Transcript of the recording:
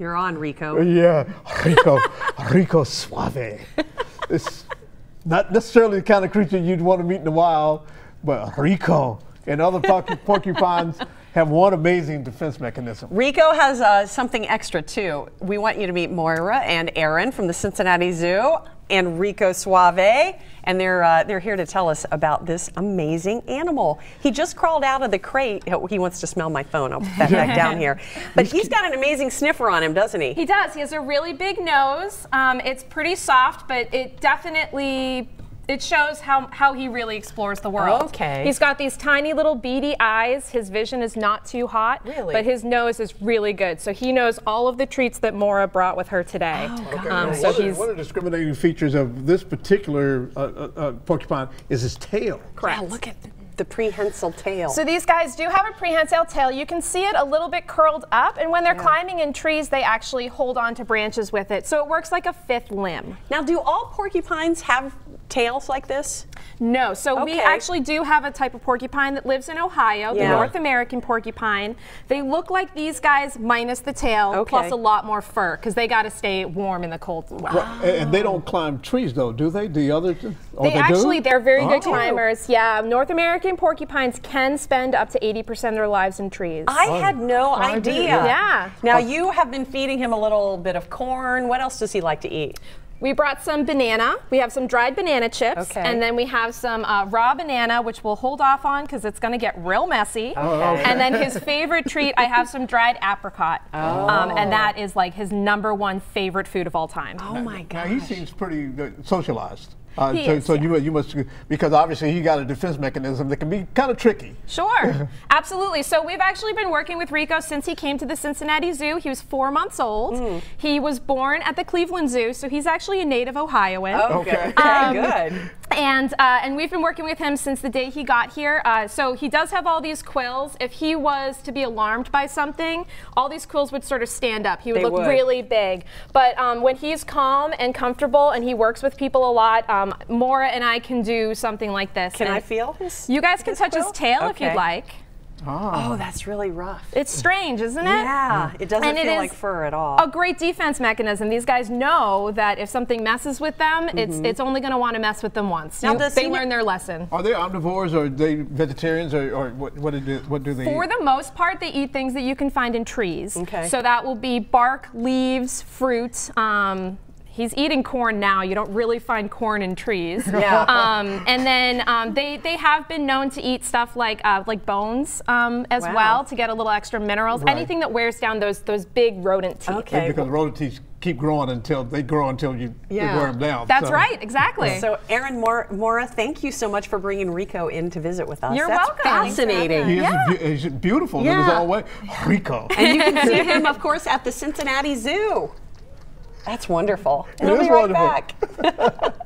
You're on, Rico. Yeah, Rico Suave. It's not necessarily the kind of creature you'd want to meet in the wild, but Rico and other porcupines have one amazing defense mechanism. Rico has something extra too. We want you to meet Moira and Erin from the Cincinnati Zoo and Rico Suave, and they're here to tell us about this amazing animal. He just crawled out of the crate. He wants to smell my phone. I'll put that back down here. But he's got an amazing sniffer on him, doesn't he? He does. He has a really big nose. It's pretty soft, but it definitely shows how he really explores the world. Okay. He's got these tiny little beady eyes. His vision is not too hot, really? But his nose is really good. So he knows all of the treats that Maura brought with her today. Oh, so one of the discriminating features of this particular porcupine is his tail. Correct. Yeah, look at the prehensile tail. So these guys do have a prehensile tail. You can see it a little bit curled up, and when they're climbing in trees, they actually hold on to branches with it. So it works like a fifth limb. Now, do all porcupines have tails like this? No, so we actually do have a type of porcupine that lives in Ohio, the North American porcupine. They look like these guys minus the tail, plus a lot more fur, because they got to stay warm in the cold. Right. And they don't climb trees, though, do they? The other? They're very good climbers. Yeah, North American porcupines can spend up to 80% of their lives in trees. I had no idea. Yeah. Now, you have been feeding him a little bit of corn. What else does he like to eat? We brought some banana. We have some dried banana chips, and then we have some raw banana, which we'll hold off on because it's going to get real messy. And then his favorite treat, I have some dried apricot, and that is like his #1 favorite food of all time. Oh my gosh! Now he seems pretty socialized. So you must, because obviously he got a defense mechanism that can be kind of tricky. Sure, absolutely. So we've actually been working with Rico since he came to the Cincinnati Zoo. He was 4 months old. He was born at the Cleveland Zoo, so he's actually a native Ohioan. Okay, good. And we've been working with him since the day he got here. So he does have all these quills. If he was to be alarmed by something, all these quills would sort of stand up. He would look really big. But when he's calm and comfortable and he works with people a lot, Maura and I can do something like this. Can I feel his? You guys can touch his tail if you'd like. Oh, that's really rough. It's strange, isn't it? Yeah, it doesn't feel like fur at all. A great defense mechanism. These guys know that if something messes with them, it's only going to want to mess with them once. Now, they learn their lesson. Are they omnivores, or are they vegetarians, or what do they eat? For the most part, they eat things that you can find in trees. Okay. So that will be bark, leaves, fruit. He's eating corn now. You don't really find corn in trees. Yeah. And then they have been known to eat stuff like bones as well to get a little extra minerals. Right. Anything that wears down those big rodent teeth. Okay. Because rodent teeth keep growing until you wear them down. That's right, exactly. So Erin, Maura, thank you so much for bringing Rico in to visit with us. You're That's welcome. fascinating. He's beautiful in his own way. Rico. And you can see him, of course, at the Cincinnati Zoo. That's wonderful. And It he'll is be right wonderful. back.